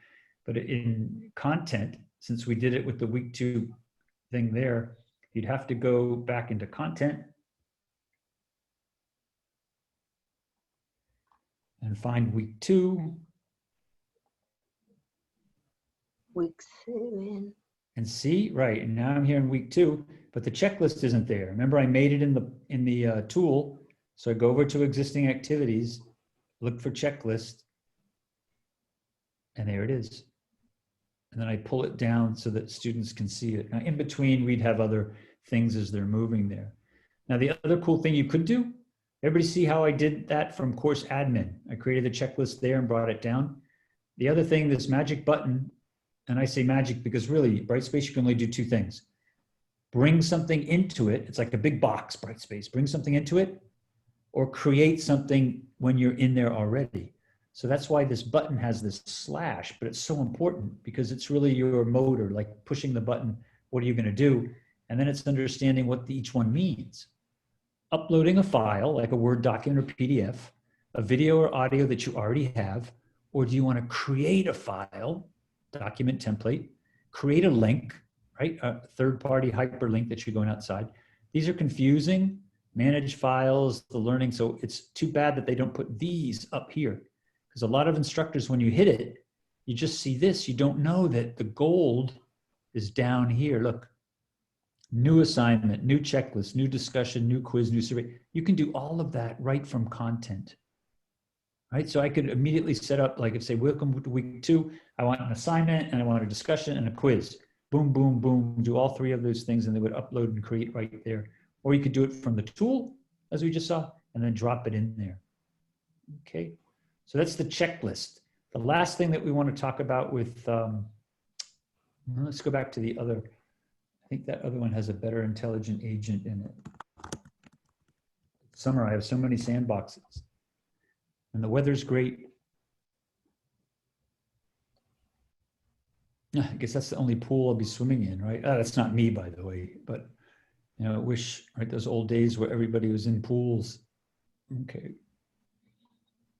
But in content, since we did it with the week 2 thing there, you'd have to go back into content and find week 2. Week 7. And see, right, and now I'm here in week 2, but the checklist isn't there. Remember, I made it in the tool. So I go over to existing activities, look for checklist, and there it is. And then I pull it down so that students can see it. Now, in between, we'd have other things as they're moving there. Now, the other cool thing you could do, everybody see how I did that from course admin? I created the checklist there and brought it down. The other thing, this magic button, and I say magic because really, Brightspace, you can only do 2 things. Bring something into it. It's like a big box, Brightspace. Bring something into it, or create something when you're in there already. So that's why this button has this slash, but it's so important because it's really your motor, like pushing the button, what are you going to do? And then it's understanding what each one means. Uploading a file, like a Word document or PDF, a video or audio that you already have, or do you want to create a file, document template, create a link, right? A third-party hyperlink that you're going outside. These are confusing, manage files, the learning. So it's too bad that they don't put these up here. Because a lot of instructors, when you hit it, you just see this. You don't know that the gold is down here. Look, new assignment, new checklist, new discussion, new quiz, new survey. You can do all of that right from content, right? So I could immediately set up, like if say, welcome to week 2, I want an assignment and I want a discussion and a quiz. Boom, boom, boom, do all 3 of those things and they would upload and create right there. Or you could do it from the tool, as we just saw, and then drop it in there. Okay. So that's the checklist. The last thing that we want to talk about with, let's go back to the other, I think that other one has a better intelligent agent in it. Summer, I have so many sandboxes. And the weather's great. Yeah, I guess that's the only pool I'll be swimming in, right? Oh, that's not me, by the way, but you know, I wish, right, those old days where everybody was in pools. Okay.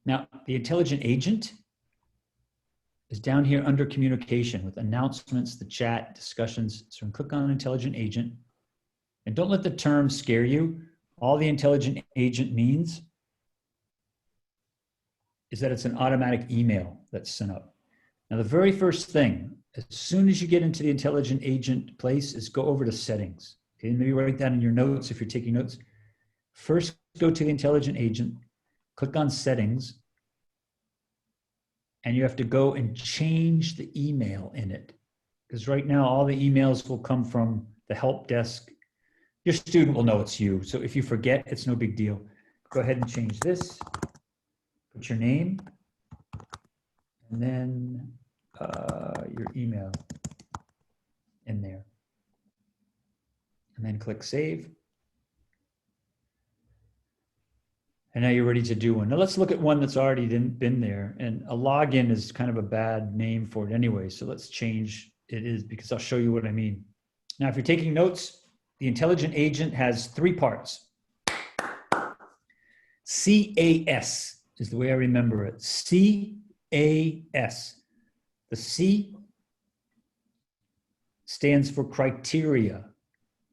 Now, the intelligent agent is down here under communication with announcements, the chat, discussions. So click on intelligent agent. And don't let the term scare you. All the intelligent agent means is that it's an automatic email that's sent up. Now, the very first thing, as soon as you get into the intelligent agent place, is go over to settings. Okay, maybe write that in your notes if you're taking notes. First, go to the intelligent agent, click on settings, and you have to go and change the email in it. Because right now, all the emails will come from the help desk. Your student will know it's you. So if you forget, it's no big deal. Go ahead and change this. Put your name, and then your email in there. And then click save. And now you're ready to do one. Now let's look at one that's already been there. And a login is kind of a bad name for it anyway. So let's change it is, because I'll show you what I mean. Now, if you're taking notes, the intelligent agent has 3 parts. CAS is the way I remember it. CAS. The C stands for criteria.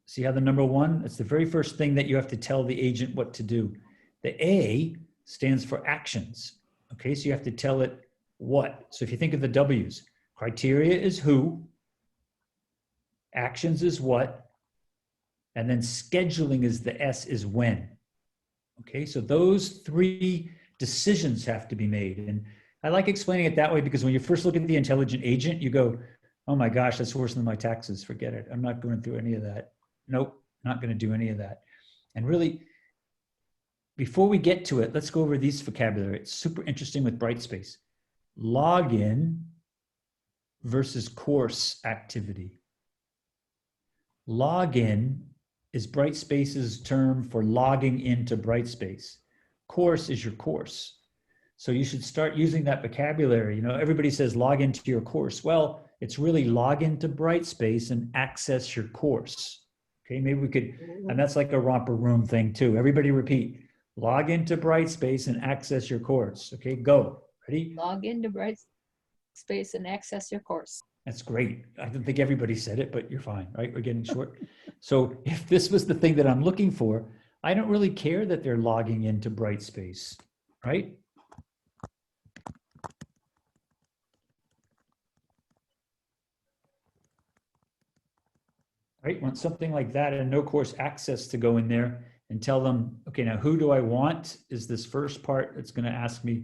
See how the number 1? It's the very first thing that you have to tell the agent what to do. The A stands for actions. Okay, so you have to tell it what. So if you think of the W's, criteria is who, actions is what, and then scheduling is the S, is when. Okay, so those 3 decisions have to be made. And I like explaining it that way because when you first look at the intelligent agent, you go, oh my gosh, that's worse than my taxes. Forget it. I'm not going through any of that. Nope, not going to do any of that. And really, before we get to it, let's go over these vocabulary. It's super interesting with Brightspace. Login versus course activity. Login is Brightspace's term for logging into Brightspace. Course is your course. So you should start using that vocabulary. You know, everybody says log into your course. Well, it's really log into Brightspace and access your course. Okay, maybe we could, and that's like a romper room thing too. Everybody repeat, log into Brightspace and access your course. Okay, go. Ready? Log into Brightspace and access your course. That's great. I don't think everybody said it, but you're fine, right? We're getting short. So if this was the thing that I'm looking for, I don't really care that they're logging into Brightspace, right? Right, want something like that and no course access to go in there and tell them, okay, now who do I want is this first part. It's going to ask me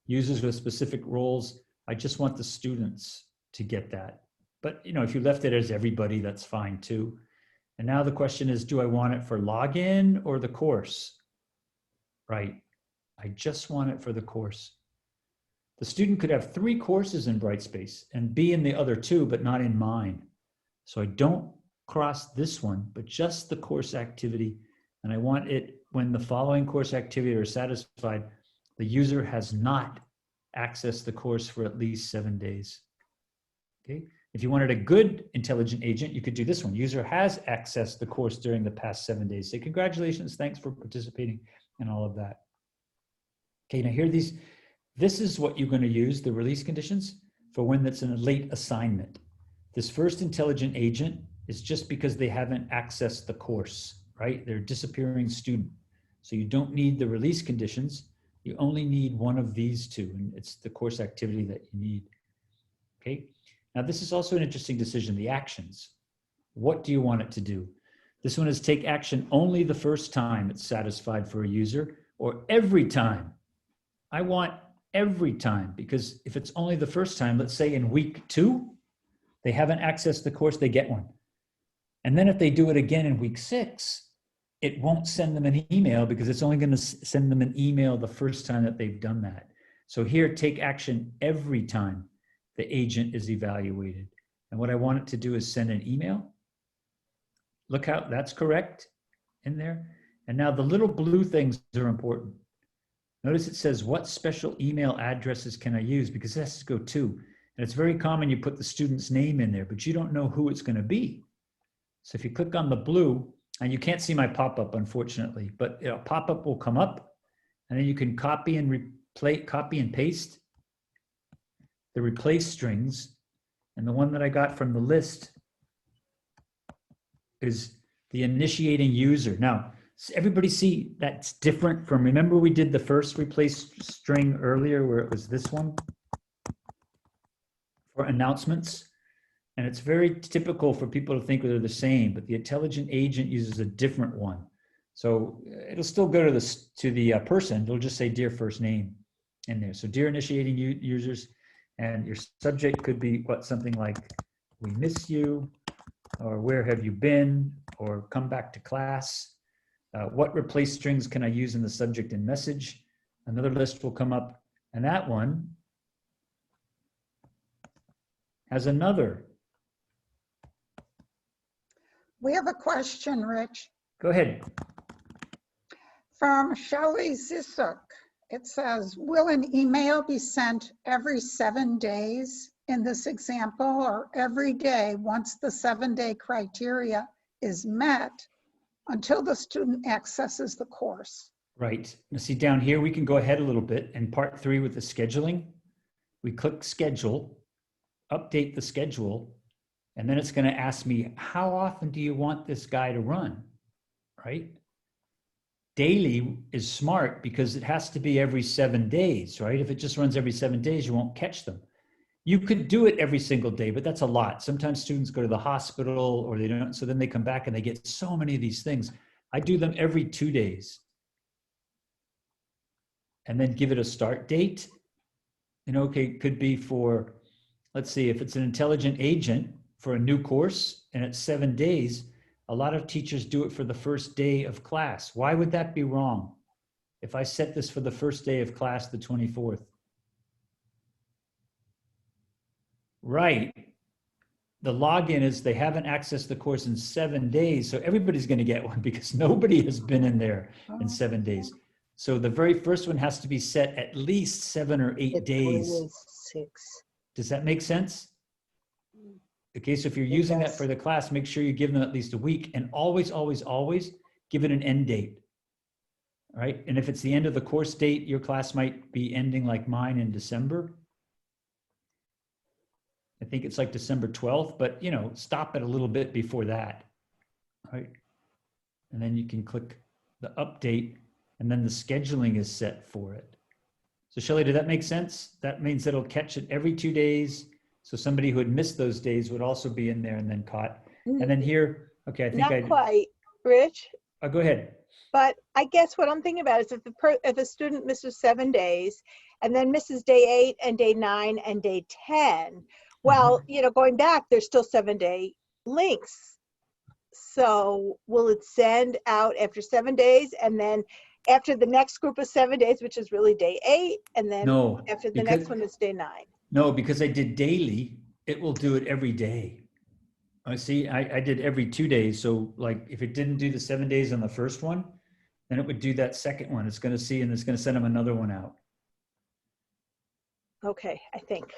users with specific roles. I just want the students to get that. But you know, if you left it as everybody, that's fine too. And now the question is, do I want it for login or the course? Right, I just want it for the course. The student could have 3 courses in Brightspace and be in the other 2, but not in mine. So I don't cross this one, but just the course activity. And I want it when the following course activity are satisfied, the user has not accessed the course for at least 7 days. Okay. If you wanted a good intelligent agent, you could do this one. User has accessed the course during the past 7 days. Say, congratulations, thanks for participating and all of that. Okay, now here these, this is what you're going to use, the release conditions, for when that's in a late assignment. This first intelligent agent is just because they haven't accessed the course, right? They're a disappearing student. So you don't need the release conditions. You only need one of these 2, and it's the course activity that you need. Okay. Now this is also an interesting decision, the actions. What do you want it to do? This one is take action only the first time it's satisfied for a user, or every time. I want every time, because if it's only the first time, let's say in week 2, they haven't accessed the course, they get one. And then if they do it again in week 6, it won't send them an email because it's only going to send them an email the first time that they've done that. So here, take action every time the agent is evaluated. And what I want it to do is send an email Look how that's correct in there. And now the little blue things are important. Notice it says, what special email addresses can I use? Because it has to go to. And it's very common you put the student's name in there, but you don't know who it's going to be. So if you click on the blue, and you can't see my pop-up, unfortunately, but a pop-up will come up, and then you can copy and paste the replace strings. And the one that I got from the list is the initiating user. Now, everybody see that's different from, remember we did the first replace string earlier where it was this one for announcements? And it's very typical for people to think they're the same, but the intelligent agent uses a different one. So it'll still go to the person. It'll just say dear first name in there. So dear initiating users, and your subject could be something like we miss you, or where have you been, or come back to class. What replace strings can I use in the subject and message? Another list will come up, and that one has another. We have a question, Rich, Go ahead. from Shelley Zissuk. It says, will an email be sent every 7 days in this example, or every day once the 7-day criteria is met until the student accesses the course? Right. Now see down here, we can go ahead a little bit. In part 3 with the scheduling, we click schedule, update the schedule, and then it's going to ask me, how often do you want this guy to run? Right? Daily is smart because it has to be every 7 days, right? If it just runs every 7 days, you won't catch them. You could do it every single day, but that's a lot. Sometimes students go to the hospital or they don't, so then they come back and they get so many of these things. I do them every 2 days. And then give it a start date. Okay, it could be for, let's see, if it's an intelligent agent for a new course and it's 7 days, a lot of teachers do it for the first day of class. Why would that be wrong? If I set this for the first day of class, the 24th. Right. The login is they haven't accessed the course in 7 days. So everybody's going to get one because nobody has been in there in 7 days. So the very first one has to be set at least 7 or 8 days. 26. Does that make sense? Okay, so if you're using that for the class, make sure you give them at least a week, and always, always, always give it an end date. All right, and if it's the end of the course date, your class might be ending like mine in December. I think it's like December 12th, but stop it a little bit before that. All right, and then you can click the update, and then the scheduling is set for it. So Shelley, did that make sense? That means it'll catch it every 2 days. So somebody who had missed those days would also be in there and then caught. And then here, okay, I think Not quite, Rich, Oh, go ahead. but I guess what I'm thinking about is if a student misses 7 days and then misses day 8 and day 9 and day 10, well, going back, there's still 7-day links. So will it send out after 7 days and then after the next group of 7 days, which is really day 8, and then No, after the next one is day 9? No, because I did daily, it will do it every day. I see, I did every 2 days. So like if it didn't do the 7 days on the first one, then it would do that second one. It's going to see, and it's going to send them another one out. Okay, I think.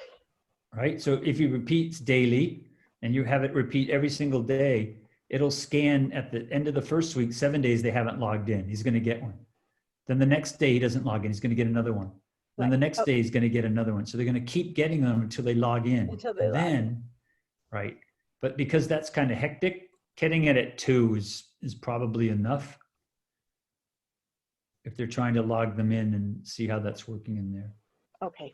Right. So if you repeat daily and you have it repeat every single day, it'll scan at the end of the first week, 7 days they haven't logged in. He's going to get one. Then the next day he doesn't log in. He's going to get another one. Then the next day he's going to get another one. So they're going to keep getting them until they log in. Until they log in. Right. But because that's kind of hectic, getting it at 2 is probably enough if they're trying to log them in and see how that's working in there. Okay.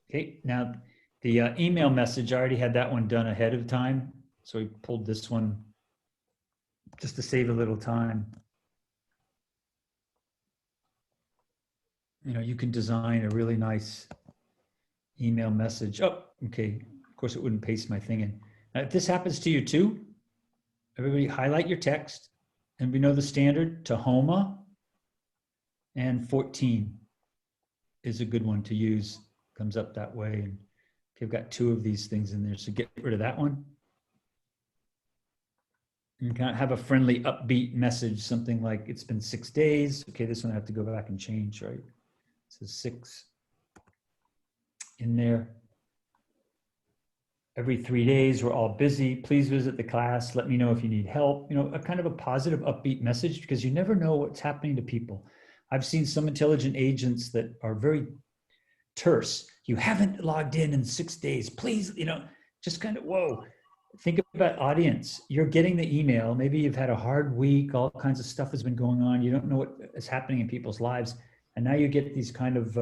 Okay. Now the email message, I already had that one done ahead of time. So we pulled this one just to save a little time. You can design a really nice email message. Oh, okay. Of course, it wouldn't paste my thing in. Now, if this happens to you too, everybody highlight your text. And we know the standard, Tahoma and 14 is a good one to use. Comes up that way. And okay, I've got 2 of these things in there. So get rid of that one. You can have a friendly, upbeat message, something like, it's been 6 days. Okay, this one I have to go back and change, right? It says 6 in there. Every 3 days, we're all busy. Please visit the class. Let me know if you need help. You know, a kind of a positive, upbeat message, because you never know what's happening to people. I've seen some intelligent agents that are very terse. You haven't logged in 6 days. Please, you know, just kind of, whoa. Think about audience. You're getting the email. Maybe you've had a hard week. All kinds of stuff has been going on. You don't know what is happening in people's lives. And now you get these kind of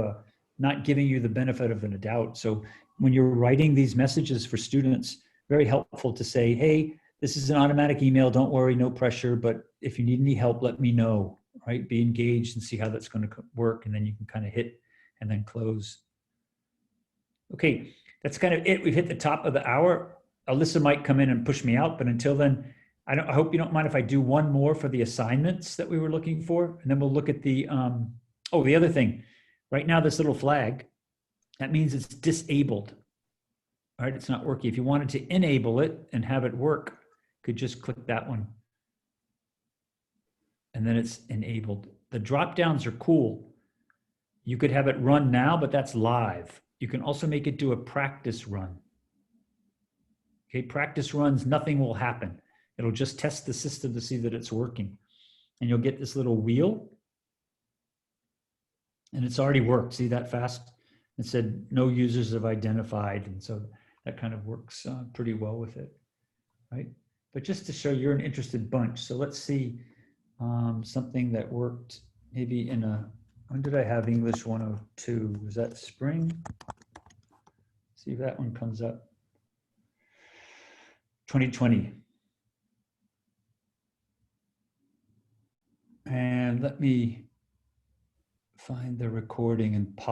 not giving you the benefit of a doubt. So when you're writing these messages for students, very helpful to say, hey, this is an automatic email. Don't worry, no pressure. But if you need any help, let me know, right? Be engaged and see how that's going to work. And then you can kind of hit and then close. Okay, that's kind of it. We've hit the top of the hour. Alyssa might come in and push me out, but until then, I hope you don't mind if I do one more for the assignments that we were looking for. And then we'll look at the, the other thing. Right now, this little flag, that means it's disabled. All right, it's not working. If you wanted to enable it and have it work, you could just click that one. And then it's enabled. The drop downs are cool. You could have it run now, but that's live. You can also make it do a practice run. Okay, practice runs, nothing will happen. It'll just test the system to see that it's working. And you'll get this little wheel. And it's already worked. See that fast? It said no users have identified. And so that kind of works pretty well with it, right? But just to show you're an interested bunch. So let's see something that worked maybe in a, when did I have English 102? Was that spring? See if that one comes up. 2020. And let me find the recording and pop